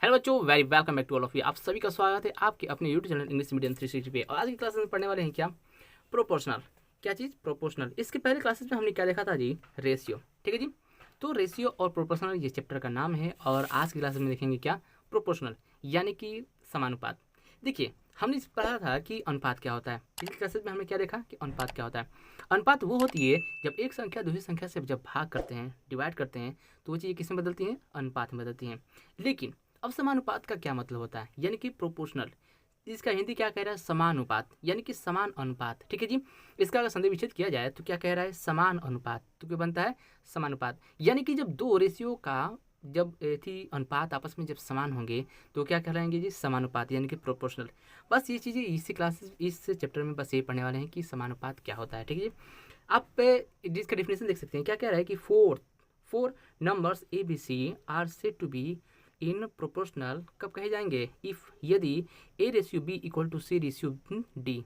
Hello बच्चों, very welcome back to all of you. आप सभी का स्वागत है आपके अपने यूट्यूब चैनल इंग्लिश मीडियम 360 पे। और आज की क्लास में पढ़ने वाले हैं क्या? प्रोपोर्शनल। क्या चीज़? प्रोपोर्शनल। इसके पहले क्लासेस में हमने क्या देखा था जी? रेशियो। ठीक है जी। तो रेशियो और प्रोपोर्शनल ये चैप्टर का नाम है और आज की क्लास में देखेंगे क्या? प्रोपोर्शनल यानी कि समानुपात। देखिए, हमने पढ़ा था कि अनुपात क्या होता है। पिछली क्लासेस में हमने क्या देखा कि अनुपात क्या होता है। अनुपात वो होती है जब एक संख्या दूसरी संख्या से जब भाग करते हैं, डिवाइड करते हैं, तो वो चीज़ें किसमें बदलती हैं? अनुपात में बदलती हैं। लेकिन अब समानुपात का क्या मतलब होता है? यानी कि प्रोपोर्शनल। इसका हिंदी क्या कह रहा है? समानुपात यानी कि समान अनुपात। ठीक है जी। इसका अगर संधि विच्छेद किया जाए तो क्या कह रहा है? समान अनुपात। तो क्या बनता है? समानुपात। यानी कि जब दो रेशियो का जब थी अनुपात आपस में जब समान होंगे तो क्या कहलाएंगे जी? समानुपात यानी कि प्रोपोर्शनल। बस ये चीज़ें इसी क्लासेस इस चैप्टर में बस ये पढ़ने वाले हैं कि समानुपात क्या होता है। ठीक है जी। आप जिसका डेफिनेशन देख सकते हैं। क्या कह रहा है कि four numbers A B C are said to be in proportional कब कहे जाएंगे? इफ यदि A ratio B equal to C ratio D,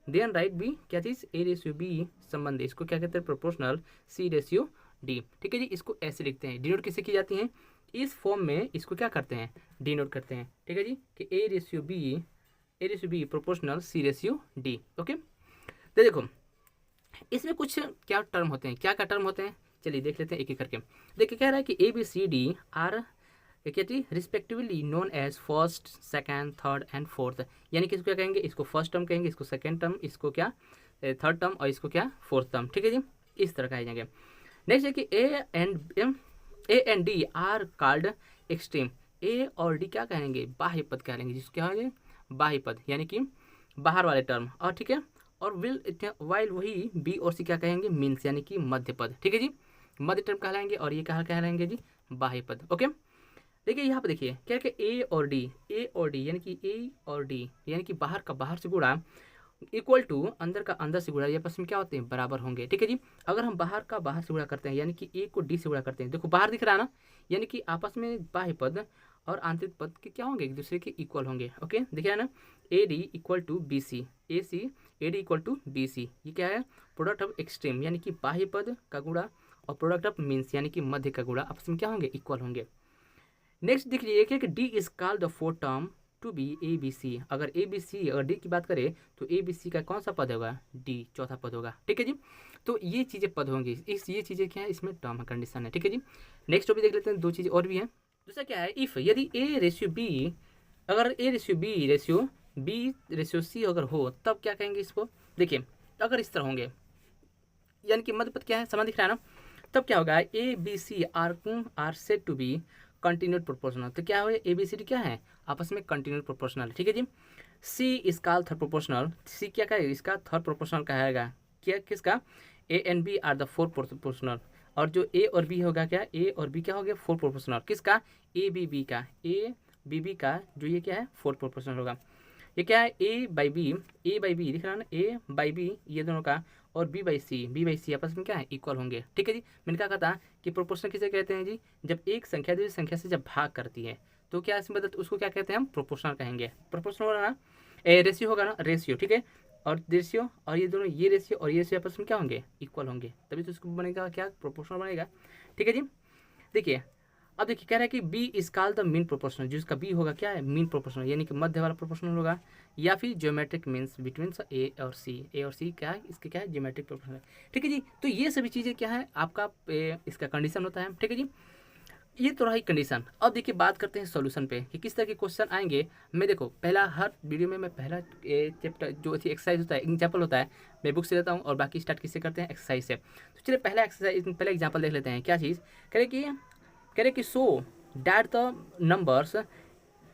then write B क्या चीज़? ए रेशियो बी संबंध, इसको क्या कहते हैं? Proportional C ratio D. ठीक है जी। इसको ऐसे लिखते हैं। डिनोट किससे की जाती है? इस फॉर्म में इसको क्या करते हैं? डिनोट करते हैं। ठीक है जी। कि A ratio B proportional C ratio D. Okay. तो देखो, इसमें कुछ क्या टर्म होते हैं? क्या क्या टर्म होते हैं? चलिए देख लेते हैं एक एक करके। देखिए, कह रहा है कि A B C D are क्या चीज? Respectively known as first, second, third and fourth. यानी कि इसको क्या कहेंगे? इसको फर्स्ट टर्म कहेंगे, इसको सेकंड टर्म, इसको क्या थर्ड टर्म, और इसको क्या फोर्थ टर्म। ठीक है जी। इस तरह कहे जाएंगे। नेक्स्ट है कि A and D are called extreme. A और डी क्या कहेंगे? बाह्य पद कहेंगे, जिसको क्या है? बाह्य पद यानी कि बाहर वाले टर्म। और ठीक है। और विल वाइल वही बी और सी क्या कहेंगे? मीन्स यानी कि मध्य पद। ठीक है जी। मध्य टर्म कहलाएंगे और ये कहा कहलाएंगे जी? बाह्य पद। ओके। देखिए यहाँ पे देखिए क्या क्या ए और डी यानी कि ए और डी यानी कि बाहर का बाहर से गुणा इक्वल टू अंदर का अंदर से गुणा, ये आपस में क्या होते हैं? बराबर होंगे। ठीक है जी। अगर हम बाहर का बाहर से गुणा करते हैं यानी कि ए को डी से गुणा करते हैं, देखो बाहर दिख रहा है ना, यानी कि आपस में बाह्य पद और आंतरिक पद के क्या होंगे? एक दूसरे के इक्वल होंगे। ओके, दिख रहा है ना? A D equal to B C, A D equal to B C, ये क्या है? प्रोडक्ट ऑफ एक्सट्रीम यानी कि बाह्य पद का गुणा और प्रोडक्ट ऑफ मीन्स यानी कि मध्य का गुणा आपस में क्या होंगे? इक्वल होंगे। नेक्स्ट देख लीजिए कि D is called the fourth term to be A B C. अगर ए बी सी अगर डी की बात करें तो ए बी सी का कौन सा पद होगा? डी चौथा पद होगा। ठीक है जी। तो ये चीज़ें पद होंगी, इस ये चीज़ें क्या है? इसमें टर्म कंडीशन है। ठीक है जी। नेक्स्ट टॉपिक देख लेते हैं। दो चीज़ें और भी हैं। दूसरा क्या है? इफ यदि ए रेशियो बी, अगर ए रेशियो सी अगर हो तब क्या कहेंगे इसको? देखिए, अगर इस तरह होंगे यानी कि मध्य पद क्या है? समान दिख रहा है ना, तब क्या होगा? A B C are said to be continued proportional. तो क्या हो? ए बी सी डी क्या है? आपस में कंटिन्यूड प्रोपोर्शनल। ठीक है जी। C is called third proportional. C क्या कहेगा? इसका थर्ड प्रोपोर्शनल कहेगा। क्या किसका? A and B are the fourth proportional. और जो ए और बी होगा क्या? ए और बी क्या हो गया? Fourth proportional. किसका? ए बी बी का जो ये क्या है? फोर्थ प्रोपोर्शनल होगा। ये क्या है? ए बाई बी दिख रहा है ना? ए बाई बी ये दोनों का, और बी बाई सी आपस में क्या है? इक्वल होंगे। ठीक है जी। मैंने क्या कहा था कि प्रोपोर्शनल किसे कहते हैं जी? जब एक संख्या दूसरी संख्या से जब भाग करती है तो क्या इसमें बदल, उसको क्या कहते हैं? हम प्रोपोर्शनल कहेंगे। प्रोपोर्शनल होगा ना, रेशियो होगा ना, रेशियो। ठीक है। और रेशियो और ये दोनों, ये रेशियो और ये रेशियो आपस में क्या होंगे? इक्वल होंगे, तभी तो इसको बनेगा क्या? प्रोपोर्शनल बनेगा। ठीक है जी। देखिए, अब देखिए कह रहा है कि B is called the mean proportional. जिसका बी होगा क्या है? मीन प्रोपोर्शनल यानी कि मध्य वाला प्रोपोर्शनल होगा, या फिर ज्योमेट्रिक मीन्स बिटवीन ए और सी क्या है? इसके क्या है? Geometric proportional. ठीक है जी। तो ये सभी चीज़ें क्या है? आपका इसका कंडीशन होता है। ठीक है जी। ये तो रही कंडीशन। अब देखिए बात करते हैं सॉल्यूशन पे कि किस तरह के क्वेश्चन आएंगे। मैं देखो पहला हर वीडियो में मैं पहला चैप्टर जो थी एक्सरसाइज होता है, एग्जाम्पल होता है, मैं बुक से लेता हूँ और बाकी स्टार्ट किससे करते हैं? एक्सरसाइज से। तो चलिए पहला एक्सरसाइज, पहले एग्जाम्पल देख लेते हैं। क्या चीज़ कह रहे कि सो डैट द नंबर्स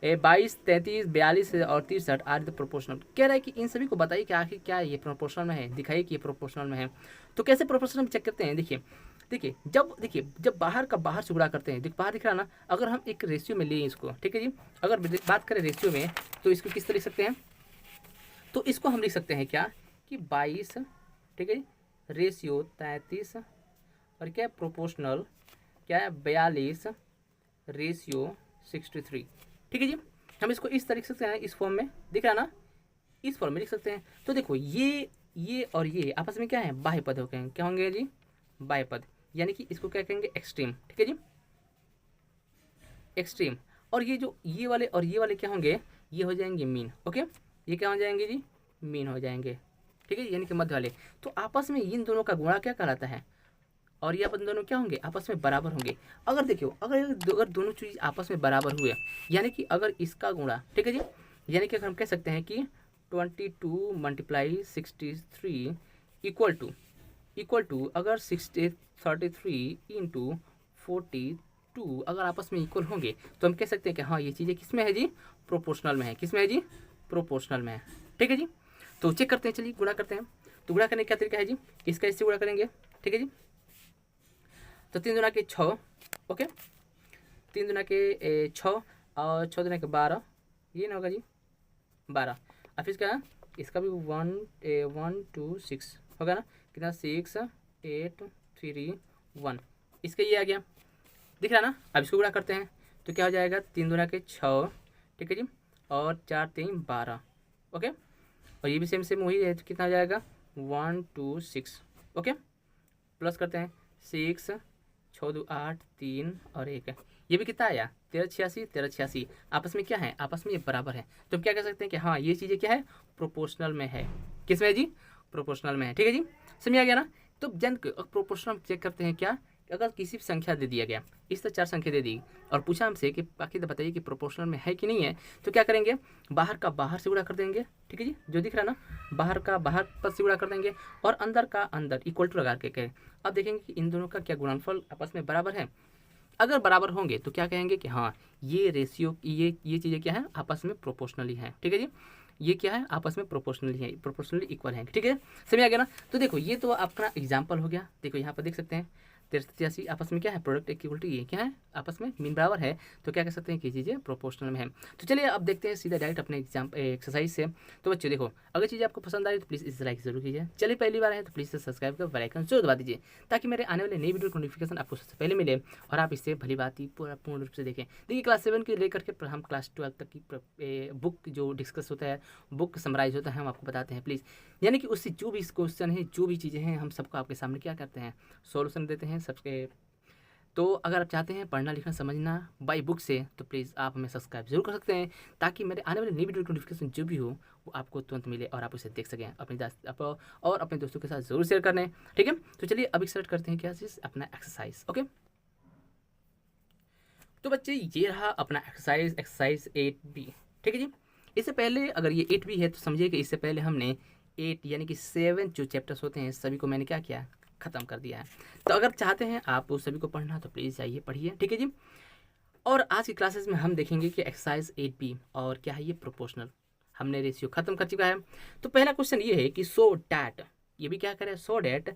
22, 33, 42 और 63 आर द प्रोपोर्शनल। कह रहा है कि इन सभी को बताइए कि आखिर क्या ये प्रोपोर्शनल में है, दिखाइए कि ये प्रोपोर्शनल में है। तो कैसे प्रोपोर्शनल में चेक करते हैं? देखिए जब बाहर का बाहर से गुणा करते हैं, बाहर दिख रहा ना, अगर हम एक रेशियो में लें इसको, ठीक है जी, अगर बात करें रेशियो में तो इसको किस तरह लिख सकते हैं? तो इसको हम लिख सकते हैं क्या कि 22, ठीक है जी, रेशियो 33 और क्या है? प्रोपोर्शनल क्या है? 42 रेशियो 63। ठीक है जी। हम इसको इस तरह लिख सकते हैं, इस फॉर्म में दिख रहा ना, इस फॉर्म में लिख सकते हैं। तो देखो ये और ये आपस में क्या है? बाह्य पद हो गए। क्या होंगे जी? बाह्य पद। यानी कि इसको क्या कहेंगे? एक्सट्रीम। ठीक है जी, एक्सट्रीम। और ये वाले और ये वाले क्या होंगे, ये हो जाएंगे मीन। ओके, ये क्या हो जाएंगे जी, मीन हो जाएंगे। ठीक है, यानी कि मध्य वाले। तो आपस में इन दोनों का गुणा क्या कहलाता है, और ये अपन दोनों क्या होंगे, आपस में बराबर होंगे। अगर देखियो, अगर दोनों चीज़ आपस में बराबर हुए, यानी कि अगर इसका गुणा, ठीक है जी, यानी कि अगर हम कह सकते हैं कि 22 मल्टीप्लाई 63 इक्वल टू अगर 33 इंटू 42 अगर आपस में इक्वल होंगे तो हम कह सकते हैं कि हाँ ये चीज़ें किस में है जी, प्रोपोर्शनल में है। किस में है जी, प्रोपोर्शनल में है। ठीक है जी, तो चेक करते हैं, चलिए गुणा करते हैं। तो गुणा करने का क्या तरीका है जी, इसका इससे गुणा करेंगे। ठीक है जी, तो 3 दूना के 6, ओके, 3 दूना के 6 और 6 दूना के 12, ये ना होगा जी 12। अब इसका भी 1 2 6 होगा ना, कितना 6 8 3 1, इसका ये आ गया, दिख रहा ना। अब इसको गुणा करते हैं तो क्या हो जाएगा, 3 दूना के 6, ठीक है जी, और 4 3 12, ओके, और ये भी सेम वही है, तो कितना हो जाएगा 1 2 6, ओके, प्लस करते हैं 6 6 2 8 3 और 1, ये भी कितना आया 13 86 आपस में क्या है, आपस में ये बराबर है। तो हम क्या कह सकते हैं कि हाँ ये चीज़ें क्या है, प्रोपोर्शनल में है। किस में है जी, प्रोपोर्शनल में है। ठीक है जी, समझ आ गया ना। तो जन प्रोपोर्शनल चेक करते हैं क्या, अगर किसी भी संख्या दे दिया गया, इस तरह 4 संख्या दे दी और पूछा हमसे कि बाकी तो बताइए कि प्रोपोर्शनल में है कि नहीं है, तो क्या करेंगे, बाहर का बाहर से गुणा कर देंगे। ठीक है जी, जो दिख रहा है ना, बाहर का बाहर पर से गुणा कर देंगे और अंदर का अंदर इक्वल टू लगा के करें। अब देखेंगे कि इन दोनों का क्या गुणनफल आपस में बराबर है। अगर बराबर होंगे तो क्या कहेंगे कि हाँ ये रेशियो, ये चीज़ें क्या है, आपस में प्रोपोर्शनली हैं। ठीक है जी, ये क्या है, आपस में प्रोपोर्शनली है, प्रोपोर्शनली इक्वल है। ठीक है, समझ आ गया ना। तो देखो ये तो अपना एग्जाम्पल हो गया। देखो यहाँ पर देख सकते हैं 83 आपस में क्या है, प्रोडक्ट इक्वल टू ये क्या है, आपस में मीन बराबर है, तो क्या कह सकते हैं कि चीज़ें प्रोपोर्शनल में है। तो चलिए अब देखते हैं सीधा डायरेक्ट अपने एग्जाम एक्सरसाइज से। तो बच्चों देखो, अगर चीज़ें आपको पसंद आई तो प्लीज़ इसे लाइक जरूर कीजिए। चलिए पहली बार है तो प्लीज़ सब्सक्राइब कर बेल आइकन जरूर दबा दीजिए, ताकि मेरे आने वाले नई वीडियो की नोटिफिकेशन आपको सबसे पहले मिले और आप इससे भली बात ही पूर्ण रूप से देखें। देखिए क्लास 7 के लेकर के हम क्लास 12 तक की बुक जो डिस्कस होता है, बुक समराइज होता है, हम आपको बताते हैं प्लीज़। यानी कि उससे जो भी क्वेश्चन है, जो भी चीज़ें हैं, हम सबको आपके सामने क्या करते हैं, सॉल्यूशन देते हैं सबके। तो अगर आप चाहते हैं पढ़ना लिखना समझना बाई बुक से, तो प्लीज़ आप हमें सब्सक्राइब जरूर कर सकते हैं, ताकि मेरे आने वाले नई वीडियो की नोटिफिकेशन जो भी हो वो आपको तुरंत मिले और आप उसे देख सकें और अपने दोस्तों के साथ ज़रूर शेयर करने। ठीक है, तो चलिए अभी स्टार्ट करते हैं क्या चीज़, अपना एक्सरसाइज। ओके, तो बच्चे ये रहा अपना एक्सरसाइज 8B। ठीक है जी, इससे पहले अगर ये 8B है तो समझिए कि इससे पहले हमने 8 यानी कि 7 जो चैप्टर्स होते हैं सभी को मैंने क्या किया, ख़त्म कर दिया है। तो अगर चाहते हैं आप उस सभी को पढ़ना तो प्लीज़ जाइए पढ़िए। ठीक है जी, और आज की क्लासेस में हम देखेंगे कि एक्सरसाइज 8B और क्या है ये, प्रोपोर्शनल। हमने रेशियो ख़त्म कर चुका है। तो पहला क्वेश्चन ये है कि सो डैट, ये भी क्या करें, so that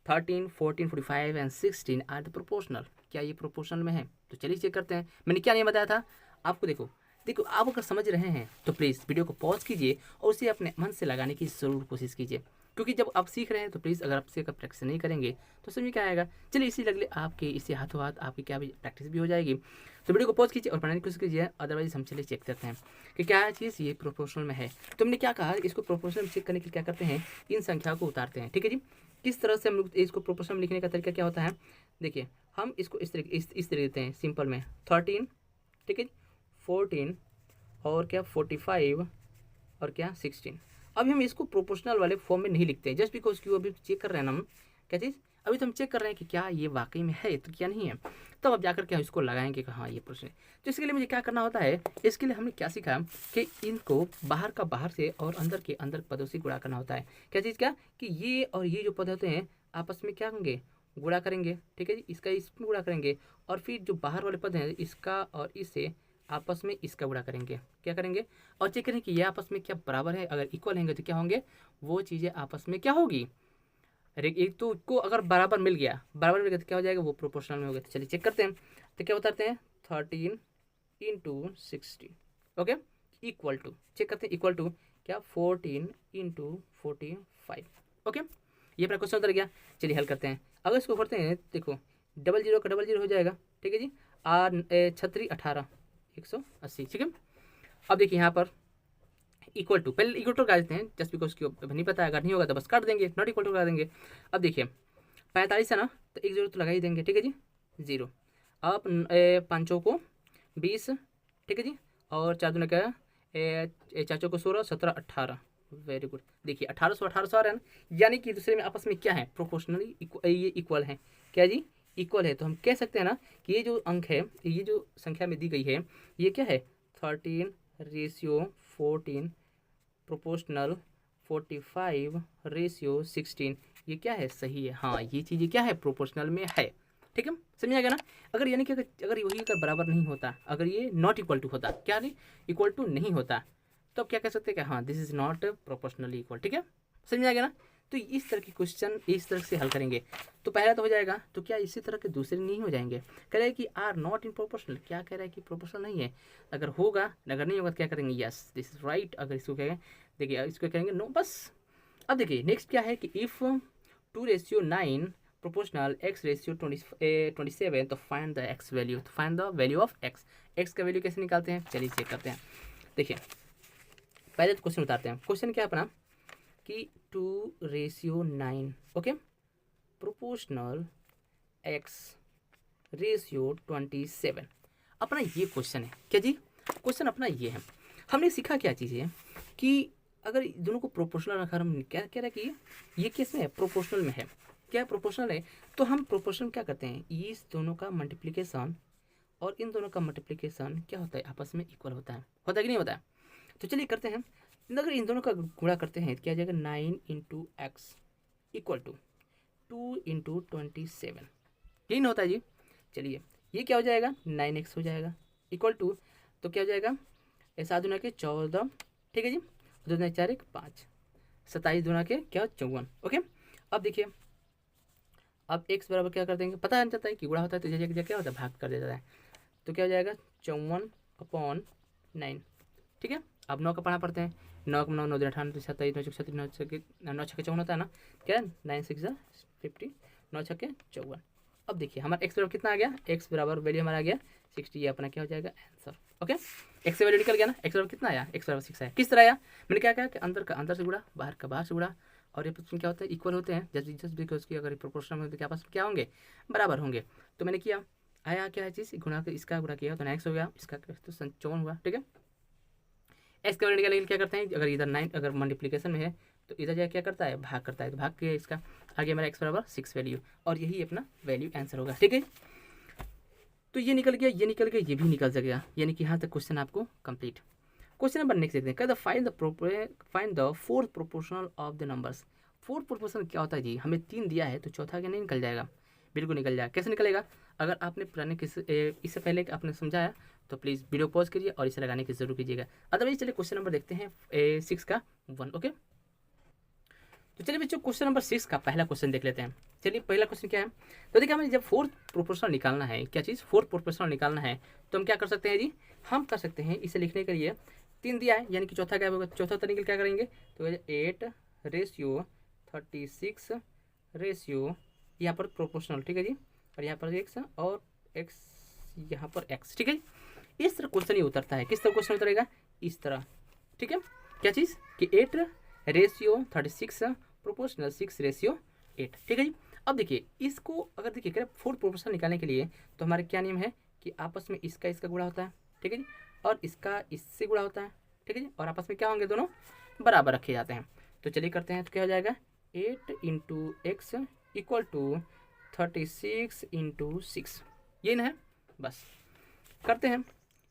13 14 45 and 16 are the proportional, क्या ये प्रोपोर्शनल में है। तो चलिए चेक करते हैं। मैंने क्या नहीं बताया था आपको, देखो आप अगर समझ रहे हैं तो प्लीज़ वीडियो को पॉज कीजिए और उसे अपने मन से लगाने की ज़रूर कोशिश कीजिए, क्योंकि जब आप सीख रहे हैं तो प्लीज़ अगर आपसे प्रैक्टिस नहीं करेंगे तो समझ में क्या आएगा। चलिए इसी लगले आपके इसी हाथों हाथ आपकी क्या भी प्रैक्टिस भी हो जाएगी। तो वीडियो को पॉज कीजिए और पढ़ने की कोशिश कीजिए, अदरवाइज हम चलिए चेक करते हैं कि क्या चीज़ ये प्रोपोर्शनल में है। तो हमने क्या कहा, इसको प्रोपोर्शनल चेक करने के लिए क्या करते हैं, इन संख्या को उतारते हैं। ठीक है जी, किस तरह से हम लोग इसको प्रोपोर्शनल लिखने का तरीका क्या होता है, देखिए हम इसको इस तरह देते हैं सिंपल में 13, ठीक है, 14 और क्या 45 और क्या 16। अभी हम इसको प्रोपोर्शनल वाले फॉर्म में नहीं लिखते हैं, जस्ट बिकॉज क्यों अभी चेक कर रहे हैं ना हम, क्या चीज़, अभी तो हम चेक कर रहे हैं कि क्या ये वाकई में है तो क्या नहीं है। तब अब जाकर के हम इसको लगाएंगे कि हाँ ये प्रश्न है। तो इसके लिए मुझे क्या करना होता है, इसके लिए हमने क्या सीखा कि इनको बाहर का बाहर से और अंदर के अंदर पदों से गुणा करना होता है। क्या चीज़, क्या कि ये और ये जो पद होते हैं आपस में क्या होंगे, गुणा करेंगे। ठीक है जी, इसका इसमें गुणा करेंगे और फिर जो बाहर वाले पद हैं इसका और इससे आपस में इसका गुणा करेंगे। क्या करेंगे और चेक करेंगे कि ये आपस में क्या बराबर है। अगर इक्वल होंगे तो क्या होंगे, वो चीज़ें आपस में क्या होगी, एक तो को अगर बराबर मिल गया तो क्या हो जाएगा, वो प्रोपोर्शनल में हो गया। तो चलिए चेक करते हैं। तो क्या बताते हैं 13 into 16, okay, equal to, check करते हैं इक्वल टू क्या 14 इंटू 45, ओके, ये अपना क्वेश्चन उतर गया। चलिए हल करते हैं। अगर इसको करते हैं देखो 00 का 00 हो जाएगा। ठीक है जी, 36 18 180। ठीक है, अब देखिए यहाँ पर इक्वल टू, पहले इक्वल टू लगा देते हैं जस्ट बिकॉज क्यों नहीं पता, अगर नहीं होगा तो बस काट देंगे, नॉट इक्वल टू लगा देंगे। अब देखिए 45 है ना, तो 1 0 तो लगा ही देंगे। ठीक है जी, 0। अब 5 को 20 ठीक है जी। और 4 दूना क्या, 4 चौको 16, 17 18, वेरी गुड। देखिए 1800 1800 आ रहा है ना, यानी कि दूसरे में आपस में क्या है, प्रोपोर्शनली ये इक्वल है। क्या जी, इक्वल है। तो हम कह सकते हैं ना कि ये जो अंक है, ये जो संख्या में दी गई है, ये क्या है, 13:14, प्रोपोर्शनल 45:16, ये क्या है, सही है। हाँ, ये चीज़ें क्या है, प्रोपोर्शनल में है। ठीक है, समझ आ गया ना। अगर यानी कि अगर वही अगर बराबर नहीं होता, अगर ये नॉट इक्वल टू होता, क्या नहीं, इक्वल टू नहीं होता, तो अब क्या कह सकते हैं कि हाँ this is not proportionally equal. ठीक है, समझ आ गया ना। तो इस तरह के क्वेश्चन इस तरह से हल करेंगे। तो पहला तो हो जाएगा, तो क्या इसी तरह के दूसरे नहीं हो जाएंगे। कह रहा है कि आर नॉट इन प्रोपोर्शनल, क्या कह रहा है कि प्रोपोर्शनल नहीं है। अगर होगा, अगर नहीं होगा तो क्या करेंगे, यस दिस इज राइट। अगर इसको कहेंगे, देखिए इसको कहेंगे नो, बस। अब देखिए नेक्स्ट क्या है कि इफ़ 2:9 प्रोपोर्शनल x:27, तो फाइंड द x वैल्यू, तो find the value of x का वैल्यू कैसे निकालते हैं, चलिए चेक करते हैं। देखिए पहले तो क्वेश्चन उतारते हैं। क्वेश्चन क्या अपना कि 2:9, ओके, प्रोपोर्शनल x:27, अपना ये क्वेश्चन है। क्या जी, क्वेश्चन अपना ये है। हमने सीखा क्या चीज़ है कि अगर दोनों को प्रोपोर्शनल रखा, हम क्या कह रहे हैं कि ये किस में है, प्रोपोर्शनल में है। क्या प्रोपोर्शनल है, तो हम प्रोपोर्शनल क्या करते हैं, इस दोनों का मल्टीप्लिकेशन और इन दोनों का मल्टीप्लिकेशन क्या होता है, आपस में इक्वल होता है कि नहीं होता है। तो चलिए करते हैं। अगर इन दोनों का गुणा करते हैं क्या आ जाएगा, 9 × x इक्वल टू 2 × 27, यही ना होता है जी। चलिए ये क्या हो जाएगा, 9x हो जाएगा इक्वल टू, तो क्या हो जाएगा, 7 दूना के 14, ठीक है जी, 2 दूना 4 1 5, 27 दूना के क्या 54, ओके। अब देखिए, अब x बराबर क्या कर देंगे, पता नहीं चलता है कि गुणा होता है तो जगह क्या होता है, भाग कर देता है। तो क्या हो जाएगा, 54/9, ठीक है। अब 9 का पढ़ा पढ़ते हैं, 9 9 9 18 27 9 36 9 6 54 होता है ना, क्या 9 6 50, 9 6 54। अब देखिए हमारा x बराबर कितना आ गया, x बराबर वैल्यू हमारा आ गया 60, ये अपना क्या हो जाएगा आंसर, ओके। x से वैल्यू निकल गया ना, x बराबर कितना आया, x बराबर 6 आया। किस तरह आया, मैंने क्या कहा कि अंदर का अंदर से गुणा, बाहर का बाहर से गुणा, और ये क्या होता है, इक्वल होते हैं। जस्ट बिकॉज की अगर प्रोपोर्शनल में तो आपस में क्या होंगे, बराबर होंगे। तो मैंने किया, आया क्या है चीज़, गुणा के इसका गुणा किया तो 9x हो गया, इसका तो 54 हुआ, ठीक है। एक्स का वैल्यू निकालने के लिए क्या करते हैं, अगर इधर 9 अगर मल्टीप्लिकेशन में है तो इधर जाए क्या करता है, भाग करता है, तो भाग के इसका आगे हमारा x बराबर 6 वैल्यू, और यही अपना वैल्यू आंसर होगा, ठीक है। तो ये निकल गया, ये निकल गया, ये भी निकल गया, यानी कि यहाँ तक क्वेश्चन आपको कंप्लीट। क्वेश्चन नंबर नेक्स्ट देखते हैं, find the fourth proportional of the numbers. Fourth proportional क्या होता है जी, हमें 3 दिया है तो चौथा क्या नहीं निकल जाएगा, बिल्कुल निकल जाएगा। कैसे निकलेगा, अगर आपने पुराने इससे पहले आपने समझाया तो प्लीज़ वीडियो पॉज करिए और इसे लगाने की जरूर कीजिएगा। अदरवाइज चलिए क्वेश्चन नंबर देखते हैं 6 का 1, ओके। तो चलिए बच्चों क्वेश्चन नंबर 6 का पहला क्वेश्चन देख लेते हैं। चलिए पहला क्वेश्चन क्या है, तो देखिए हमें जब फोर्थ प्रोपोर्शनल निकालना है, क्या चीज़, फोर्थ प्रोपोर्शनल निकालना है, तो हम क्या कर सकते हैं जी, हम कर सकते हैं इसे लिखने के लिए 3 दिया है, यानी कि चौथा क्या होगा, चौथा तरीके क्या करेंगे, तो 8:36 यहाँ पर प्रोपोर्शनल, ठीक है जी, और यहाँ पर x और x यहाँ पर x, ठीक है। इस तरह क्वेश्चन ही उतरता है। किस तरह क्वेश्चन उतरेगा, इस तरह, ठीक है। क्या चीज़ कि 8:36 प्रोपोर्शनल 6:8, ठीक है जी। अब देखिए इसको अगर देखिए फोर्थ प्रोपोर्शनल निकालने के लिए तो हमारे क्या नियम है कि आपस में इसका गुणा होता है, ठीक है जी, और इसका इससे गुणा होता है, ठीक है जी, और आपस में क्या होंगे, दोनों बराबर रखे जाते हैं। तो चलिए करते हैं, तो क्या हो जाएगा, 8 × x इक्वल टू 36 × 6, ये ना है, बस करते हैं।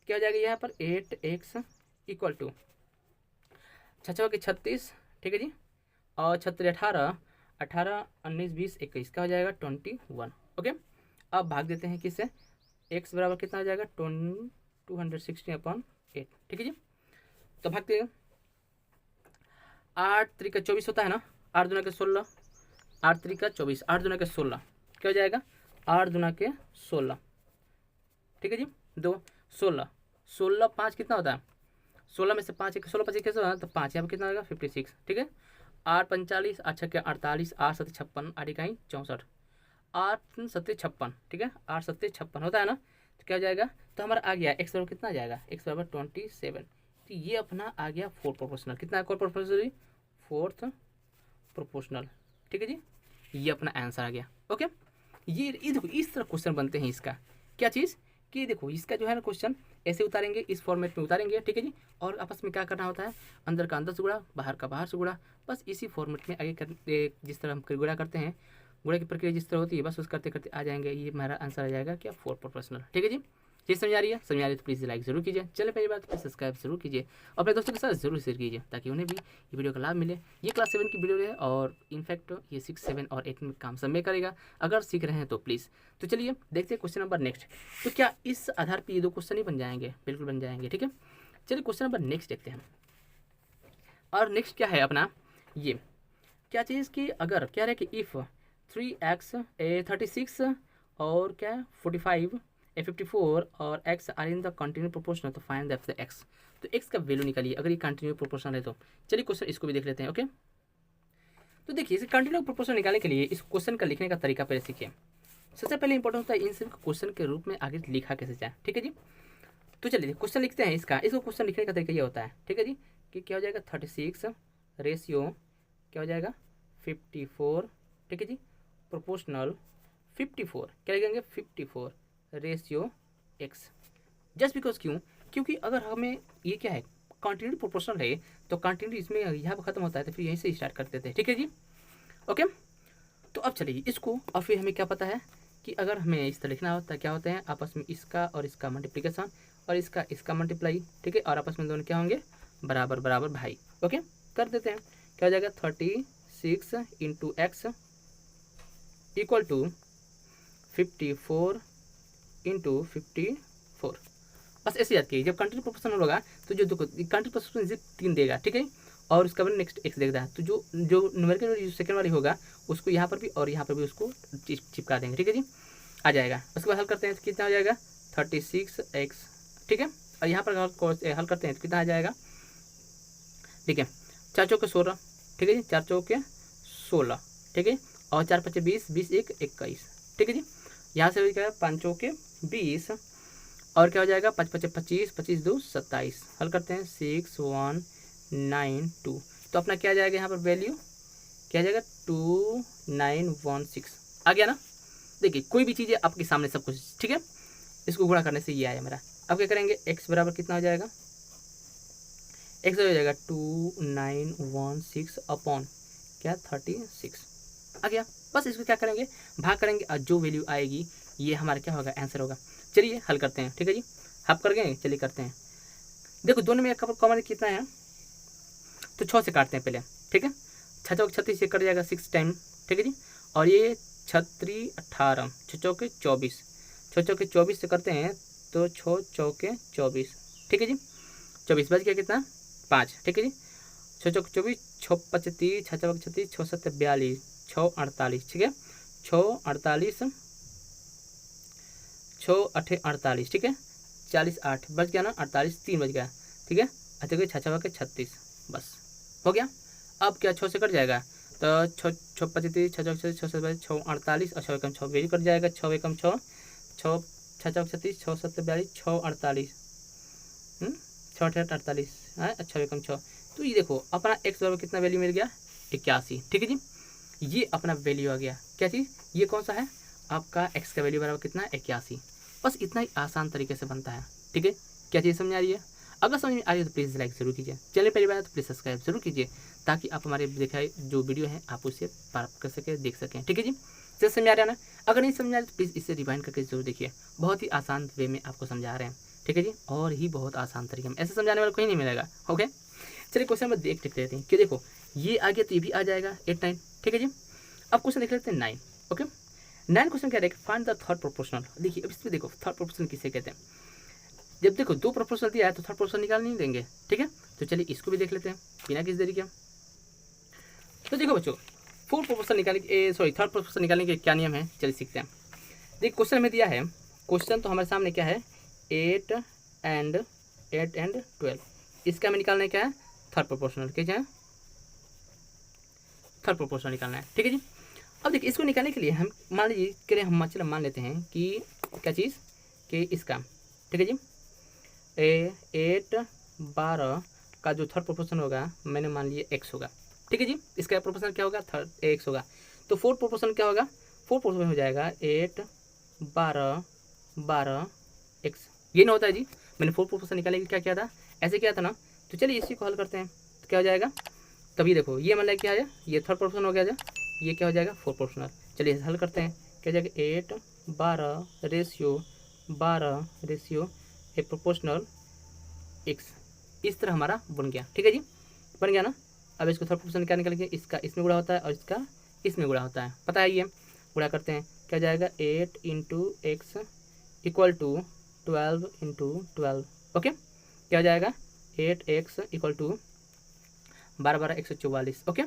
क्या हो जाएगा यहाँ पर 8x इक्वल टू 6 के 36, ठीक है जी, और 36 18 18 19 20 21 का हो जाएगा 21, ओके। अब भाग देते हैं किससे, x बराबर कितना आ जाएगा 260/8, ठीक है जी। तो भागते हैं, 8 3 का 24 होता है ना, 8 दूना के 16, 8 3 का 24, 8 दूना के 16, क्या हो जाएगा 8 दूना के 16, ठीक है जी, 2 16 16 5 कितना होता है, 16 में से 5 16 5 कैसे होता है, तो 5 यहाँ पर कितना होगा 56, ठीक है। 8 45 8 6 48 8 7 56 8 इकाई 64 8 7 56, ठीक है, 8 7 56 होता है ना। तो क्या हो जाएगा, तो हमारा आ गया x बराबर कितना आ जाएगा, x बराबर 27। तो ये अपना आ गया फोर्थ प्रोपोर्शनल, कितना प्रोपोर्शनल, फोर्थ प्रोपोर्शनल, ठीक है जी, ये अपना आंसर आ गया, ओके। ये देखो इस तरह क्वेश्चन बनते हैं इसका, क्या चीज़ कि देखो इसका जो है ना क्वेश्चन ऐसे उतारेंगे, इस फॉर्मेट में उतारेंगे, ठीक है जी। और आपस में क्या करना होता है, अंदर का अंदर से गुणा, बाहर का बाहर से गुणा, बस इसी फॉर्मेट में आगे जिस तरह हम गुणा करते हैं, गुणा की प्रक्रिया जिस तरह होती है, बस उस करते करते आ जाएंगे। ये हमारा आंसर आ जाएगा क्या, 4 प्रोपोर्शनल, ठीक है जी। चीज़ समझ आ रही है, समझ आ रही है तो प्लीज़ लाइक जरूर कीजिए, चले पहली बात प्लीज़ सब्सक्राइब जरूर कीजिए, अपने दोस्तों के साथ जरूर शेयर कीजिए ताकि उन्हें भी ये वीडियो का लाभ मिले। ये क्लास 7 की वीडियो है और इनफैक्ट ये 6, 7 और 8 में काम सब में करेगा, अगर सीख रहे हैं तो प्लीज़। तो चलिए देखते हैं क्वेश्चन नंबर नेक्स्ट। तो क्या इस आधार पर ये 2 क्वेश्चन ही बन जाएंगे, बिल्कुल बन जाएंगे, ठीक है। चलिए क्वेश्चन नंबर नेक्स्ट देखते हैं। और नेक्स्ट क्या है अपना, ये क्या चीज़ की अगर क्या रहे कि इफ़ 3x a 36 और क्या 45 a 54 और x are in the continue proportional, तो फाइंड द x। तो x का वैल्यू निकालिए अगर ये कंटिन्यू प्रोपोर्शनल है तो। चलिए क्वेश्चन इसको भी देख लेते हैं, ओके। तो देखिए इसे कंटिन्यू प्रोपोर्शनल निकालने के लिए इस क्वेश्चन का लिखने का तरीका पहले सीखिए। सबसे पहले इंपॉर्टेंट होता है इन सभी क्वेश्चन के रूप में आगे लिखा कैसे जाए, ठीक है जी। तो चलिए क्वेश्चन लिखते हैं इसको क्वेश्चन लिखने का तरीका ये होता है, ठीक है जी, कि क्या हो जाएगा 36 रेशियो क्या हो जाएगा 54, ठीक है जी, प्रोपोर्शनल 54, क्या लिखेंगे 54 रेशियो x। जस्ट बिकॉज क्यों, क्योंकि अगर हमें ये क्या है कंटिन्यू प्रोपोर्शनल है तो कंटिन्यू इसमें यहाँ पर खत्म होता है तो फिर यहीं से स्टार्ट कर देते हैं, ठीक है जी, ओके। तो अब चलिए इसको, और फिर हमें क्या पता है कि अगर हमें इस तरह लिखना होता है क्या होते हैं आपस में इसका और इसका मल्टीप्लिकेशन और इसका मल्टीप्लाई, ठीक है, और आपस में दोनों क्या होंगे बराबर बराबर भाई, ओके। कर देते हैं, क्या हो जाएगा 36 into x equal to 54 into 54। बस ऐसे याद कीजिए, जब कंटिन्यू प्रोपोर्शनल होगा तो जो कंटिन्यू प्रोपोर्शनल 3 देगा, ठीक है, और उसका बाद नेक्स्ट एक्स देगा, तो जो न्यूमेरिकल जो सेकंड वाली होगा उसको यहाँ पर भी और यहाँ पर भी उसको चिपका देंगे, ठीक है जी, आ जाएगा। उसके बाद हल करते हैं तो कितना हो जाएगा 36x, ठीक है, और यहाँ पर हल करते हैं तो कितना आ जाएगा, ठीक है, 4 चौके 16, ठीक है जी, 4 चौके 16, ठीक है, और 4 5 20, 20 1 21, ठीक है जी। यहाँ से क्या है 5 चौके 20 और क्या हो जाएगा 5 5 25, 25 2 27, हल करते हैं 6192। तो अपना क्या आ जाएगा यहाँ पर वैल्यू क्या आ जाएगा 2916, आ गया ना। देखिए कोई भी चीज़ है आपके सामने सब कुछ, ठीक है, इसको गुणा करने से ये आया मेरा। अब क्या करेंगे x बराबर कितना हो जाएगा, x हो जाएगा 2916 अपॉन क्या 36, आ गया। बस इसको क्या करेंगे भाग करेंगे और जो वैल्यू आएगी ये हमारा क्या होगा आंसर होगा। चलिए हल करते हैं, ठीक है जी, हल कर गए, चलिए करते हैं। देखो दोनों में कॉमन कितना है तो 6 से काटते हैं पहले, ठीक है, 6 चौके 36 से कट जाएगा 6 टाइम, ठीक है जी, और ये 36 18, 6 चौके 24, 6 चौके 24 से करते हैं तो 6 चौके 24, ठीक है जी, 24 बच गया कितना 5, ठीक है जी, 6 चौके 24, 6 25, 6 चौके 36, 6 7 42, 6 48, ठीक है, 6 48, 6 8 48, ठीक है, 40 8 बच गया ना, 48 3 बच गया, ठीक है, अच्छा 6 6 के 36, बस हो गया। अब क्या 6 से कट जाएगा तो 6 6 25, 6 6 6 6 48 और 6 एकम 6 भी कट जाएगा, 6 एकम 6 6 6 36, 6 7 42, 6 48, 6 8 48, अच्छा एकम 6। तो ये देखो अपना x बराबर कितना वैल्यू मिल गया 81, ठीक है जी, ये अपना वैल्यू आ गया। क्या चीज़ ये कौन सा है आपका x का वैल्यू बराबर कितना 81। बस इतना ही आसान तरीके से बनता है, ठीक है। क्या चीज़ समझ आ रही है, अगर समझ में आ रही है तो प्लीज़ लाइक ज़रूर कीजिए, चैनल पहली बार तो प्लीज़ सब्सक्राइब जरूर कीजिए ताकि आप हमारे दिखाए जो वीडियो है आप उसे प्राप्त कर सकें, देख सकें, ठीक है जी। चलिए समझ आ रहा है ना, अगर नहीं समझ आ रहा तो प्लीज़ इसे रिवाइंड करके जरूर देखिए, बहुत ही आसान वे में आपको समझा रहे हैं, ठीक है जी, और ही बहुत आसान तरीके में, ऐसे समझाने वाला कोई नहीं मिलेगा, ओके। चलिए क्वेश्चन नंबर देख लेते हैं कि देखो ये आ गया तो ये भी आ जाएगा 8 9, ठीक है जी। अब क्वेश्चन देख लेते हैं 9, ओके। 9 क्वेश्चन क्या रहेगा फाइंड द थर्ड प्रोपोर्शनल। देखिए अब इसमें देखो थर्ड प्रोपोर्शनल किसे कहते हैं, जब देखो 2 प्रोपोर्शनल दिया है तो थर्ड प्रोपोर्शनल निकाल नहीं देंगे, ठीक है। तो चलिए इसको भी देख लेते हैं बिना किसी देरी के। तो देखो बच्चों थर्ड प्रोपोर्शनल निकालने के क्या नियम है, चलिए सीखते हैं। देखिए क्वेश्चन हमें दिया है, क्वेश्चन तो हमारे सामने क्या है 8 एंड 12, इसका हमें निकालना क्या है थर्ड प्रोपोर्शनल, क्या है थर्ड प्रोपोर्शनल निकालना है, ठीक है जी। अब देखिए इसको निकालने के लिए हम मान लीजिए करें हम चलो मान लेते हैं कि क्या चीज़ कि इसका, ठीक है जी, 8 12 का जो थर्ड प्रोपोर्शनल होगा मैंने मान लिया x होगा, ठीक है जी, इसका प्रोपोर्शनल क्या होगा थर्ड x होगा। तो फोर्थ प्रोपोर्शनल क्या होगा, फोर्थ प्रोपोर्शनल हो जाएगा 8 12 12 एक्स, ये ना होता है जी। मैंने 4 प्रोपोर्शनल निकालने के लिए क्या किया था, ऐसे किया था ना। तो चलिए इसी को हल करते हैं, तो क्या हो जाएगा, तभी देखो ये मतलब क्या है, ये थर्ड प्रोपोर्शनल हो गया जा, ये क्या हो जाएगा 4 प्रोपोर्शनल। चलिए हल करते हैं, क्या हो जाएगा 8 12 ratio 12 ratio A proportional x, इस तरह हमारा बन गया। ठीक है जी, बन गया ना। अब इसको थर्ड प्रोपोर्शनल क्या निकालेंगे, इसका इसमें गुणा होता है और इसका इसमें गुणा होता है, पता है ये, गुणा करते हैं, क्या हो जाएगा 8 into x equal to 12 into 12। Okay, क्या हो जाएगा 8x इक्वल टू 12 12 144। ओके,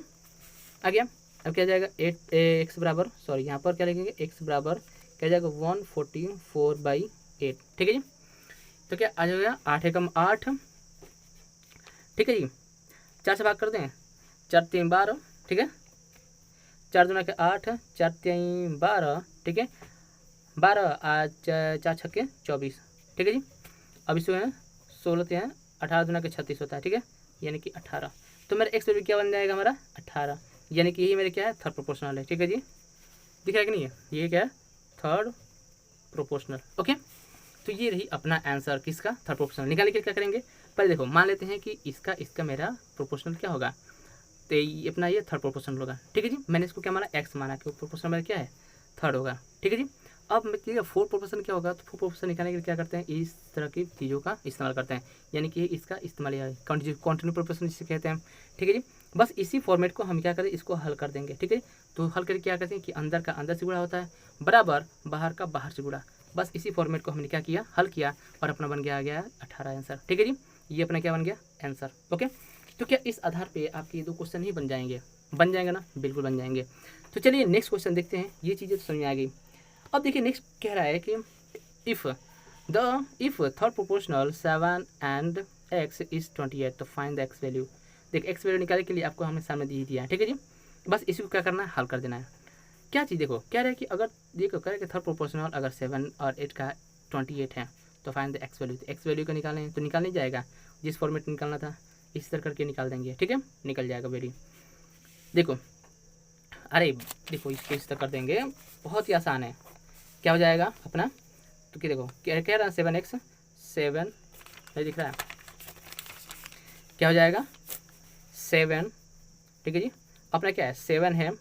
आ गया। अब क्या जाएगा 8x बराबर, सॉरी यहाँ पर क्या लिखेंगे, x बराबर क्या जाएगा 144/8। ठीक है जी, तो क्या आ जाएगा 8 एकम 8। ठीक है जी, 4 से भाग कर दें, 4 3 12। ठीक है, 4 दूना के 8, 4 3 12। ठीक है, 12 आज 4 छक्के 24। ठीक है जी, अब इसमें 16 3 18 दूना के 36 होता है। ठीक है, यानी कि 18। तो मेरा एक्स वैल्यू क्या बन जाएगा हमारा 18, यानी कि यही मेरे क्या है थर्ड प्रोपोर्शनल है। ठीक है जी, दिख रहा है कि नहीं है, ये क्या है थर्ड प्रोपोर्शनल। ओके, तो ये रही अपना आंसर किसका, थर्ड प्रोपोर्शनल। निकालने के लिए क्या करेंगे, पहले देखो मान लेते हैं कि इसका मेरा प्रोपोर्शनल क्या होगा, तो ये अपना ये थर्ड प्रोपोर्शनल होगा। ठीक है जी, मैंने इसको क्या माना एक्स माना, कि प्रोपोर्शनल मेरा क्या है थर्ड होगा। ठीक है जी, अब मैं क्या फोर प्रोपोर्शनल क्या होगा, तो फोर प्रोपोर्शनल निकालने के लिए क्या करते हैं, इस तरह की चीज़ों का इस्तेमाल करते हैं, यानी कि इसका इस्तेमाल है कॉन्टिन्यू प्रोपोर्शनल जिसे कहते हैं। ठीक है जी, बस इसी फॉर्मेट को हम क्या करें, इसको हल कर देंगे। ठीक है, तो हल करके क्या करते हैं कि अंदर का अंदर से गुणा होता है बराबर बाहर का बाहर से गुणा, बस इसी फॉर्मेट को हमने क्या किया, हल किया और अपना बन गया आ गया 18 आंसर। ठीक है जी, ये अपना क्या बन गया आंसर। ओके, तो क्या इस आधार पे आपके ये दो क्वेश्चन ही बन जाएंगे, बन जाएंगे ना, बिल्कुल बन जाएंगे। तो चलिए नेक्स्ट क्वेश्चन देखते हैं, ये चीज़ें तो समझ में आ गई। अब देखिए नेक्स्ट कह रहा है कि if third proportional 7 and x is 28 तो फाइंड द x वैल्यू। देखिए x वैल्यू निकालने के लिए आपको हमने सामने दी दिया है। ठीक है जी, बस इसी को क्या करना है, हल कर देना है। क्या चीज़ देखो कह रहा है कि अगर देखो कह रहा है कि थर्ड प्रोपोर्शनल अगर 7 और 8 का 28 है तो फाइंड द x वैल्यू। तो x वैल्यू का निकालें तो निकाल नहीं जाएगा, जिस फॉर्मेट निकालना था इस तरह करके निकाल देंगे। ठीक है, निकल जाएगा वैल्यू। देखो अरे देखो इसको इस तरह कर देंगे, बहुत ही आसान है। क्या हो जाएगा अपना, तो क्या देखो कह रहा है 7x 7 नहीं दिख रहा है, क्या हो जाएगा 7। ठीक है जी, अपना क्या है 7 है,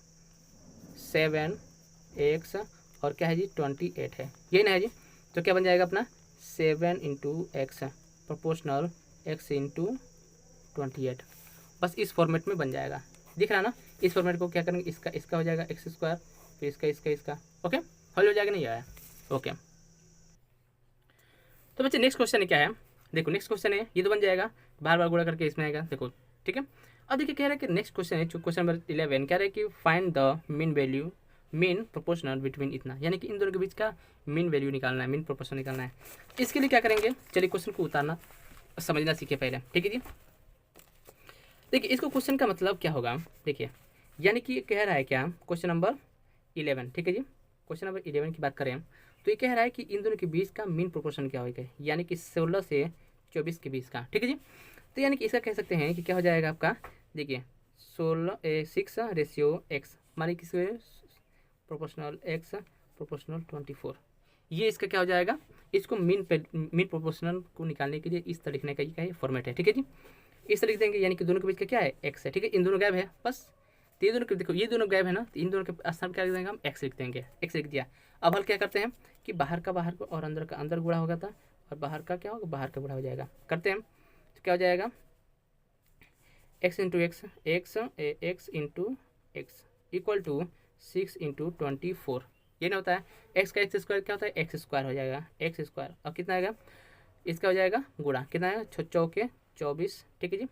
7x और क्या है जी 28 है, यही ना है जी। तो क्या बन जाएगा अपना 7 into x proportional x into 28, बस इस फॉर्मेट में बन जाएगा। दिख रहा है ना, इस फॉर्मेट को क्या करेंगे, इसका हो जाएगा x स्क्वायर, फिर इसका। ओके, हल हो जाएगा, नहीं आया। ओके, तो बच्चे नेक्स्ट क्वेश्चन क्या है, देखो नेक्स्ट क्वेश्चन है, ये तो बन जाएगा, बार बार गुणा करके इसमें आएगा। देखो ठीक है, अब देखिए कह रहा है कि नेक्स्ट क्वेश्चन है क्वेश्चन नंबर 11, कह रहा है कि find the mean value mean proportional between इतना, यानी कि इन दोनों के बीच का मीन वैल्यू निकालना है, मीन प्रोपोर्शनल निकालना है। इसके लिए क्या करेंगे, चलिए क्वेश्चन को उतारना समझना सीखे पहले। ठीक है जी, देखिए इसको क्वेश्चन का मतलब क्या होगा, देखिए यानी कि कह रहा है क्या, क्वेश्चन नंबर 11। ठीक है जी, क्वेश्चन नंबर 11 की बात करें तो ये कह रहा है कि इन दोनों के बीच का मीन प्रोपोर्शन क्या होगा, यानी कि 16 से 24 के बीच का। ठीक है जी, तो यानी कि इसका कह सकते हैं कि क्या हो जाएगा आपका, देखिए 6 रेशियो एक्स, मानी किस प्रोपोर्शनल एक्स प्रोपोर्शनल 24, ये इसका क्या हो जाएगा, इसको मीन प्रोपोर्शनल को निकालने के लिए इस तरह लिखने का ये फॉर्मेट है। ठीक है जी, इस तरह लिख देंगे, यानी कि दोनों के बीच का क्या है एक्स है। ठीक है, इन दोनों गायब है, बस तो ये दोनों के देखो ये दोनों गायब है ना, तो इन दोनों के स्थान क्या लिख देंगे हम, एक्स लिख देंगे, एक्स लिख दिया। अब हल क्या करते हैं कि बाहर का बाहर को और अंदर का अंदर गुणा होगा था, और बाहर का क्या होगा, बाहर का गुणा हो जाएगा। करते हैं तो क्या हो जाएगा x into x, x into x equal to 6 into 24, ये ना होता है एक्स का एक्स स्क्वायर क्या होता है, एक्स स्क्वायर हो जाएगा, एक्स स्क्वायर। और कितना आएगा, इसका हो जाएगा गुणा, कितना आएगा 6 चौके 24। ठीक है जी,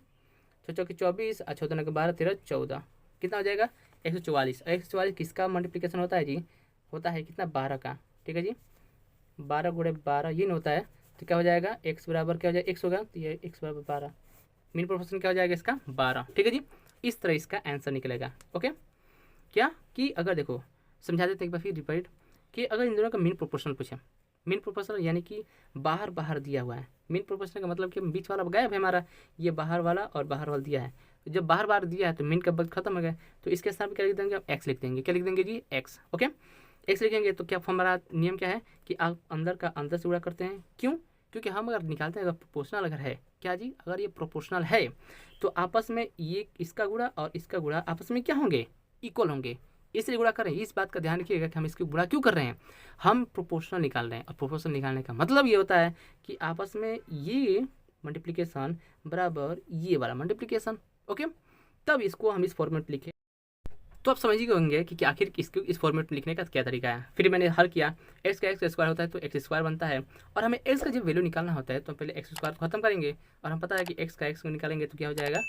6 चौके 24 और 6 दूना के 12 13 14, कितना हो जाएगा 144। 144 किसका मल्टीप्लिकेशन होता है जी, होता है कितना 12 का। ठीक है जी, 12 गुणे 12 ये नहीं होता है, तो क्या हो जाएगा x बराबर क्या हो जाएगा x होगा, तो ये x बराबर 12, मीन प्रोपोर्शन क्या हो जाएगा इसका 12। ठीक है जी, इस तरह इसका आंसर निकलेगा। ओके, क्या कि अगर देखो समझा देते हैं एक बार फिर रिपीट, कि अगर इन दोनों का मीन प्रोपोर्शनल पूछे, मीन प्रोपोर्शनल यानी कि बाहर बाहर दिया हुआ है, मीन प्रोपोर्शनल का मतलब कि बीच वाला गायब है हमारा, ये बाहर वाला और बाहर वाला दिया है, तो जब बाहर दिया है तो मीन का वक्त खत्म हो गया, तो इसके स्थान पर क्या लिख देंगे, एक्स लिख देंगे, क्या लिख देंगे जी एक्स। ओके, एक्स लिखेंगे तो क्या हमारा नियम क्या है कि आप अंदर का अंदर से गुणा करते हैं। क्यों? क्योंकि हम अगर निकालते हैं, अगर प्रोपोर्शनल अगर है, क्या जी, अगर ये प्रोपोर्शनल है तो आपस में ये इसका गुणा और इसका गुणा आपस में क्या होंगे, इक्वल होंगे, इसलिए गुणा करें। इस बात का ध्यान रखिएगा कि हम इसकी गुणा क्यों कर रहे हैं, हम प्रोपोर्शनल निकाल रहे हैं। और प्रोपोर्शनल निकालने का मतलब ये होता है कि आपस में ये मल्टीप्लिकेशन बराबर ये वाला मल्टीप्लिकेशन। ओके, तब इसको हम इस फॉर्मेट लिखे। तो आप समझ गए होंगे कि आखिर इसको इस फॉर्मेट में लिखने का क्या तरीका है। फिर मैंने हल किया, एक्स का एक्स स्क्वायर होता है तो एक्स स्क्वायर बनता है, और हमें एक्स का जब वैल्यू निकालना होता है तो पहले एक्स स्क्वायर को खत्म करेंगे, और हम पता है कि एक्स का एक्स को निकालेंगे तो क्या हो जाएगा,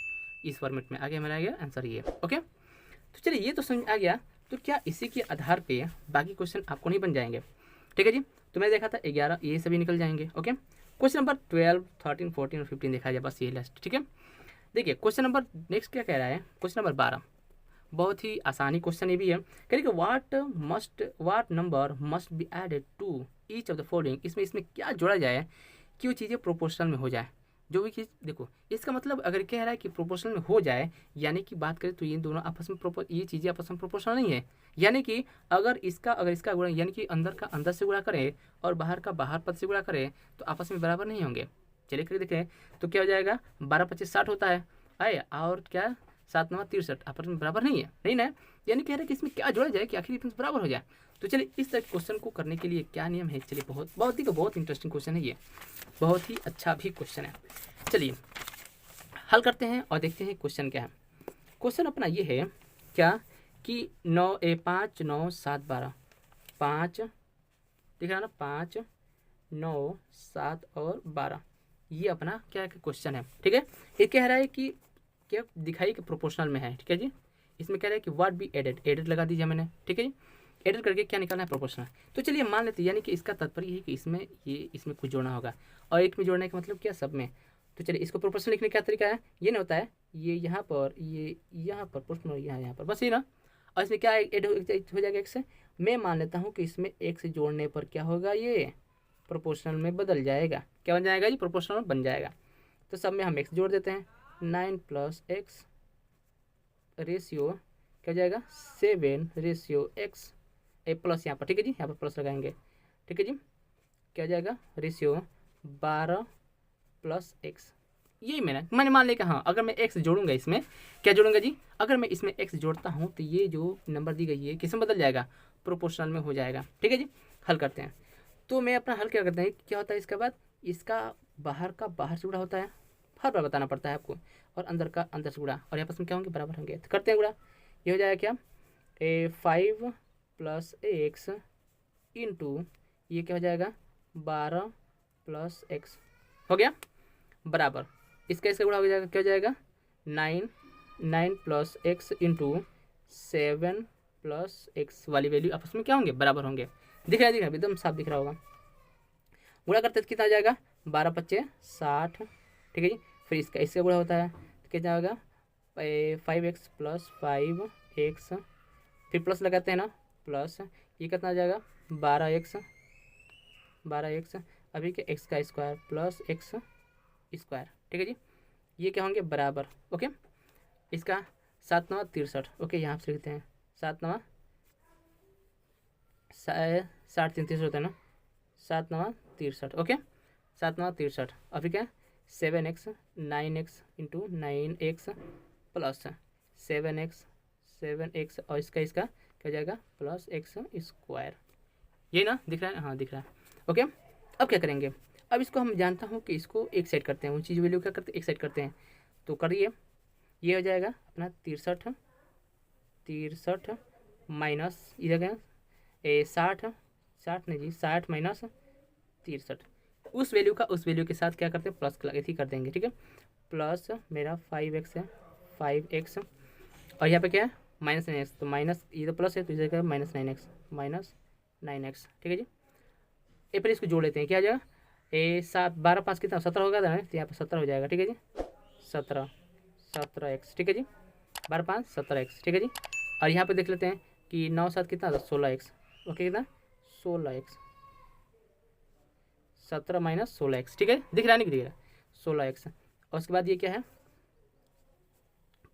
इस फॉर्मेट में आगे हमारा आ गया आंसर ये। ओके, तो चलिए ये तो समझ आ गया। तो क्या इसी के आधार पे बाकी क्वेश्चन आपको नहीं बन जाएंगे? ठीक है जी, तो मैंने देखा था 11 ये सभी निकल जाएंगे। ओके, क्वेश्चन नंबर 12, 13, 14 और 15 देखा जाए, बस ये लास्ट। ठीक है, देखिए क्वेश्चन नंबर नेक्स्ट क्या कह रहा है, क्वेश्चन नंबर 12, बहुत ही आसानी क्वेश्चन ये भी है। कह रही कि what number must be added to each of the following, इसमें क्या जोड़ा जाए कि वो चीज़ें प्रोपोर्शनल में हो जाए। जो भी चीज़ देखो, इसका मतलब अगर कह रहा है कि प्रोपोर्शनल में हो जाए, यानी कि बात करें तो ये दोनों आपस में ये चीज़ें आपस में प्रोपोर्शनल नहीं है। यानी कि अगर इसका गुणा, यानी कि अंदर का अंदर से गुणा करें और बाहर का बाहर पद से गुणा करें तो आपस में बराबर नहीं होंगे। चलिए करके देखें, तो क्या हो जाएगा, 12 25 60 होता है आए, और क्या 7 9 63 आपस में बराबर नहीं है, नहीं ना। यानी कह रहे हैं कि इसमें क्या जोड़ा जाए कि आखिर इसमें बराबर हो जाए। तो चलिए इस तरह के क्वेश्चन को करने के लिए क्या नियम है, चलिए बहुत इंटरेस्टिंग क्वेश्चन है ये, बहुत ही अच्छा भी क्वेश्चन है। चलिए हल करते हैं और देखते हैं क्वेश्चन क्या है। क्वेश्चन अपना ये है क्या कि 5 9 7 12, 5 दिख रहा है ना, 5 9 7 और 12, ये अपना क्या क्वेश्चन है। ठीक है, ये कह रहा है कि क्या दिखाई कि प्रोपोर्शनल में है। ठीक है जी, इसमें कह रहा है कि व्हाट बी एडेड लगा दीजिए मैंने। ठीक है जी, एडेड करके क्या निकालना है, प्रोपोर्शनल। तो चलिए मान लेते हैं, यानी कि इसका तात्पर्य है कि इसमें कुछ जोड़ना होगा, और एक में जोड़ने का मतलब क्या, सब में। तो चलिए इसको प्रोपोर्शनल लिखने का तरीका है, ये नहीं होता है ये यहाँ पर, ये यहाँ पर प्रोपोर्शनल, यहाँ पर, बस ये ना। और इसमें क्या ऐड हो जाएगा, एक से। मैं मान लेता हूँ कि इसमें एक से जोड़ने पर क्या होगा, ये प्रोपोर्शनल में बदल जाएगा। क्या बन जाएगा जी, प्रोपोर्शनल में बन जाएगा। तो सब में हम एक्स जोड़ देते हैं, 9 + x रेशियो क्या हो जाएगा, 7 रेशियो x, ए प्लस यहाँ पर। ठीक है जी, यहाँ पर प्लस लगाएंगे। ठीक है जी, क्या हो जाएगा, रेशियो 12 + x। यही मैंने मान लिया कि हाँ, अगर मैं x जोड़ूंगा, इसमें क्या जोड़ूंगा जी, अगर मैं इसमें x जोड़ता हूँ तो ये जो नंबर दी गई है किस में बदल जाएगा, प्रोपोर्शनल में हो जाएगा। ठीक है जी, हल करते हैं। तो मैं अपना हल क्या करते हैं, क्या होता है इसके बाद, इसका बाहर का बाहर से गुणा होता है, हर बार बताना पड़ता है आपको, और अंदर का अंदर से गुणा, और आपस में क्या होंगे, बराबर होंगे। तो करते हैं गुणा, ये हो जाएगा क्या, 5 + x इंटू ये क्या हो जाएगा, 12 + x हो गया, बराबर इसका गुणा हो जाएगा, क्या हो जाएगा, 9 + x इंटू 7 + x वाली वैल्यू आपस में क्या होंगे, बराबर होंगे। दिख रहा है एकदम साफ दिख रहा होगा। गुणा करते तो कितना आ जाएगा, 12 × 5 = 60। ठीक है जी, फिर इसका गुणा होता है तो कितना होगा, 5x + 5x, फिर प्लस लगाते हैं ना, प्लस ये कितना आ जाएगा, 12x, अभी के x का स्क्वायर प्लस x स्क्वायर। ठीक है जी, ये क्या होंगे, बराबर। ओके, इसका 7 9 63। ओके, यहाँ से लिखते हैं 7 9 60 33 होता है ना, 7 9 63। ओके, 7 9 63, अभी क्या 7x 9x into 9x plus 7x और इसका क्या हो जाएगा, प्लस x स्क्वायर। ये ना दिख रहा है, हाँ दिख रहा है। ओके, अब क्या करेंगे, अब इसको हम जानता हूँ कि इसको एक साइड करते हैं, उन चीज़ वैल्यू क्या करते हैं, एक साइड करते हैं। तो करिए, ये हो जाएगा अपना 63 माइनस इधर गया 60 नहीं जी, 60 माइनस 63, उस वैल्यू के साथ क्या करते हैं, प्लस थी कर देंगे। ठीक है, प्लस मेरा 5x है, 5x, और यहाँ पे क्या है, -9x, तो माइनस ये तो प्लस है तो इधर क्या -9x, -9x। ठीक है जी, ये पर इसको जोड़ लेते हैं, क्या आ जाएगा, 7 12 5 कितना 17 होगा ना, तो यहाँ पे 17 हो जाएगा। ठीक है जी, 17x। ठीक है जी, 12 5 17x। ठीक है जी, और यहाँ पे देख लेते हैं कि 9 7 कितना था, 16x। ओके, कितना 16x, 17 - 16x। ठीक है, दिख रहा है नहीं, दिख रहा 16x, और उसके बाद ये क्या है,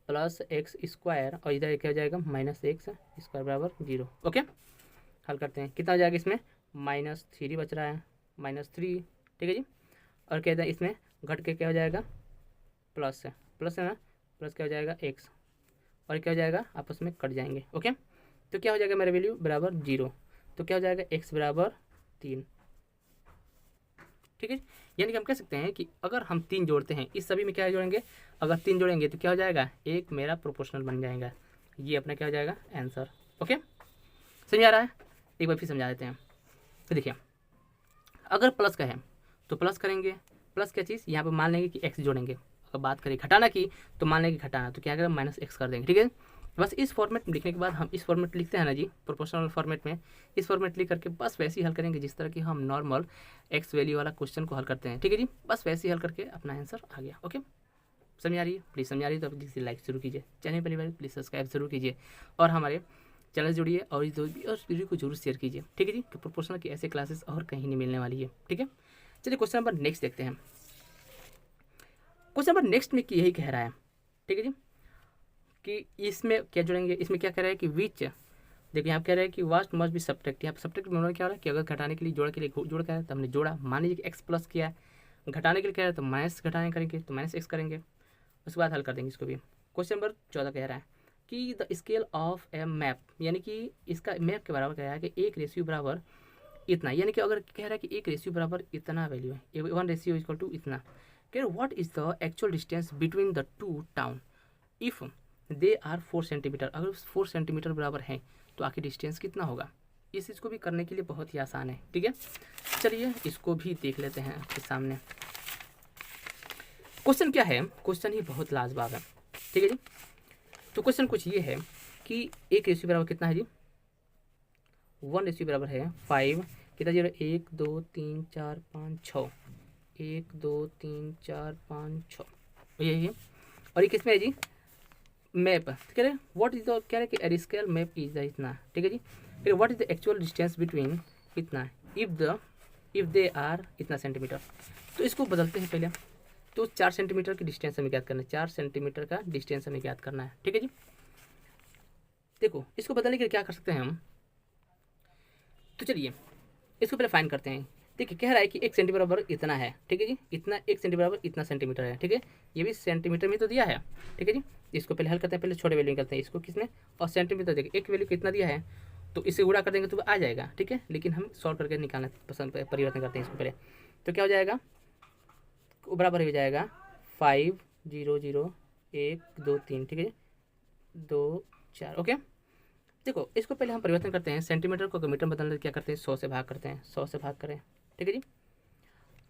प्लस x स्क्वायर, और इधर क्या हो जाएगा, -x स्क्वायर बराबर 0। ओके, हल करते हैं, कितना हो जाएगा इसमें -3 बच रहा है, -3, ठीक है जी। और क्या है इसमें घट के क्या हो जाएगा प्लस है, प्लस है ना, प्लस क्या हो जाएगा x, और क्या हो जाएगा आपस में कट जाएंगे। ओके, तो क्या हो जाएगा मेरा वैल्यू बराबर 0, तो क्या हो जाएगा x बराबर 3, ठीक है। यानी कि हम कह सकते हैं कि अगर हम 3 जोड़ते हैं, इस सभी में क्या जोड़ेंगे, अगर 3 जोड़ेंगे तो क्या हो जाएगा, एक मेरा प्रोपोर्शनल बन जाएगा, ये अपना क्या हो जाएगा आंसर। ओके, समझ आ रहा है, एक बार फिर समझा देते हैं। तो देखिए अगर प्लस का है तो प्लस करेंगे, प्लस क्या चीज़ यहाँ पे मान लेंगे कि x जोड़ेंगे, अगर बात करें घटाना की तो मान लेंगे घटाना, तो क्या करें -x कर देंगे, ठीक है। बस इस फॉर्मेट में लिखने के बाद हम इस फॉर्मेट लिखते हैं ना जी, प्रोपोर्शनल फॉर्मेट में, इस फॉर्मेट लिख करके बस वैसे ही हल करेंगे जिस तरह की हम नॉर्मल x वैल्यू वाला क्वेश्चन को हल करते हैं, ठीक है जी। बस वैसे ही हल करके अपना आंसर आ गया। ओके, समझ आ रही है, प्लीज़ समझ आ रही है तो प्लीज़ लाइक जरूर कीजिए, चैनल पहली बार प्लीज़ सब्सक्राइब जरूर कीजिए, और हमारे चैनल जुड़िए और इस वीडियो को जरूर शेयर कीजिए, ठीक है जी। कि प्रोपोर्शनल की ऐसे क्लासेस और कहीं नहीं मिलने वाली है, ठीक है। चलिए क्वेश्चन नंबर नेक्स्ट देखते हैं। क्वेश्चन नंबर नेक्स्ट में कि यही कह रहा है, ठीक है जी, कि इसमें क्या जोड़ेंगे, इसमें क्या कह रहा है कि विच, देखिए यहाँ कह रहा है कि वास्ट मस्ट बी सब्ट्रैक्ट, यहाँ पर सब्ट्रैक्ट में क्या हो रहा है कि अगर घटाने के लिए जोड़ के लिए जोड़ का है तो हमने जोड़ा, मान लीजिए कि एक्स प्लस किया है, घटाने के लिए कह रहा है तो माइनस घटाने करेंगे तो -x करेंगे, उसके बाद हल कर देंगे इसको भी। क्वेश्चन नंबर 14 कह रहा है कि the scale of A map, यानी कि इसका मैप के बराबर कह रहा है कि एक रेशियो बराबर इतना, यानी कि अगर कह रहा है कि एक रेशियो बराबर इतना वैल्यू है, 1 रेशियो इक्वल टू इतना, कह रहा what is the actual distance between the two town if they are 4 centimetre, अगर 4 सेंटीमीटर बराबर हैं तो आखिर डिस्टेंस कितना होगा। इस चीज़ को भी करने के लिए बहुत ही आसान है, ठीक है। चलिए इसको भी देख लेते हैं आपके सामने। क्वेश्चन क्या है, क्वेश्चन ही बहुत लाजवाब है, ठीक है जी। तो क्वेश्चन कुछ ये है कि एक रेशियो बराबर कितना है जी, 1 रेशियो बराबर है 5, कितना 0, 1 2 3 4 5 6, 1 2 3 4 5 6, यही है। और ये किसमें है जी, मैप, कह रहे व्हाट इज द, कह रहे कि स्केल मैप इज द इतना, ठीक है जी। फिर what is the actual distance between इतना इफ दे आर इतना सेंटीमीटर। तो इसको बदलते हैं पहले, तो 4 सेंटीमीटर की डिस्टेंस हमें ज्ञात करना है, 4 सेंटीमीटर का डिस्टेंस हमें ज्ञात करना है, ठीक है जी। देखो इसको बदलने के लिए क्या कर सकते हैं हम, तो चलिए इसको पहले फाइन करते हैं। देखिए कह रहा है कि 1 सेंटीमीटर बराबर इतना है, ठीक है जी, इतना 1 सेंटीमीटर बराबर इतना सेंटीमीटर है, ठीक है, ये भी सेंटीमीटर में तो दिया है, ठीक है जी। इसको पहले हल करते हैं, पहले छोटे वैल्यू निकलते हैं इसको किसमें, और सेंटीमीटर देखिए एक वैल्यू कितना दिया है तो इसे गुणा कर देंगे तो आ जाएगा, ठीक है, लेकिन हम सॉल्व करके निकालना पसंद परिवर्तन करते हैं इसको पहले। तो क्या हो जाएगा, बराबर हो जाएगा 5 0 0 1 2 3, ठीक है 2 4। ओके, देखो इसको पहले हम परिवर्तन करते हैं, सेंटीमीटर को मीटर बदलने क्या करते हैं, 100 से भाग करते हैं, 100 से भाग करें, ठीक है जी।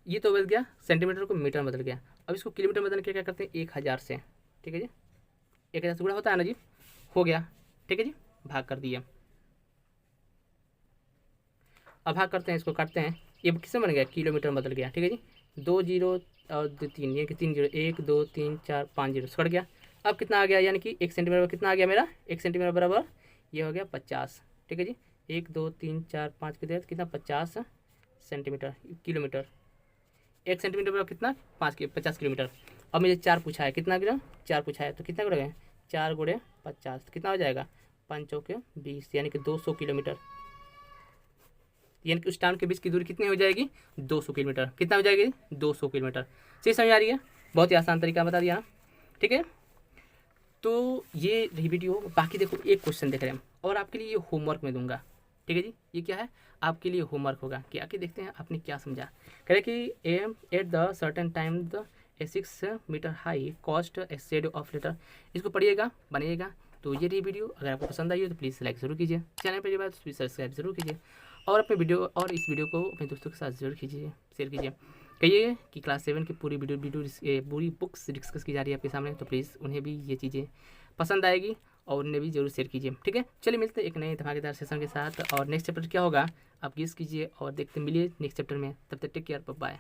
ये तो बदल गया, सेंटीमीटर को मीटर बदल गया। अब इसको किलोमीटर बदलने के क्या करते हैं, 1000 से, ठीक है जी, 1000 से गुणा होता है ना जी, हो गया, ठीक है जी, भाग कर दिया। अब भाग करते हैं, इसको काटते हैं, ये किसमें बन गया, किलोमीटर बदल गया, ठीक है जी। 2 0 और 2 3, ये कि 3 0, 1 2 3 4 5 0 कट गया। अब कितना आ गया, यानी कि 1 सेंटीमीटर कितना आ गया मेरा, 1 सेंटीमीटर बराबर ये हो गया 50, ठीक है जी। 1 2 3 4 5 के दे कितना 50 सेंटीमीटर, किलोमीटर, 1 सेंटीमीटर बराबर कितना 50 किलोमीटर। अब मुझे 4 पूछा है, कितना किलो 4 पूछा है, तो कितना करोगे 4 गुणे 50, तो कितना हो जाएगा 5 चौके 20, यानी कि 200 किलोमीटर, यानी कि उस टाउन के बीच की दूरी कितनी हो जाएगी 200 किलोमीटर, कितना हो जाएगी 200 किलोमीटर। सही समझ आ रही है, बहुत ही आसान तरीका बता दिया ना, ठीक है। तो ये रही वीडियो, बाकी देखो एक क्वेश्चन देख रहे हैं और आपके लिए ये होमवर्क में दूंगा, ठीक है जी। ये क्या है, आपके लिए होमवर्क होगा कि आके देखते हैं आपने क्या समझा। कह रहे कि am at the certain time the a 6 metre high cost a shadow of letter, इसको पढ़िएगा बनिएगा। तो ये रही वीडियो, अगर आपको पसंद आई हो तो प्लीज़ लाइक ज़रूर कीजिए, चैनल पर बात प्लीज़ सब्सक्राइब जरूर कीजिए, और अपने वीडियो और इस वीडियो को अपने दोस्तों के साथ जरूर कीजिए, शेयर कीजिए। कहिए कि क्लास 7 की पूरी पूरी बुक्स डिस्कस की जा रही है आपके सामने, तो प्लीज़ उन्हें भी ये चीज़ें पसंद आएगी और उन्हें भी जरूर शेयर कीजिए, ठीक है। चलिए मिलते हैं एक नए धमाकेदार सेशन के साथ, और नेक्स्ट चैप्टर क्या होगा आप गेस कीजिए और देखते मिलिए नेक्स्ट चैप्टर में। तब तक टेक केयर, बाय।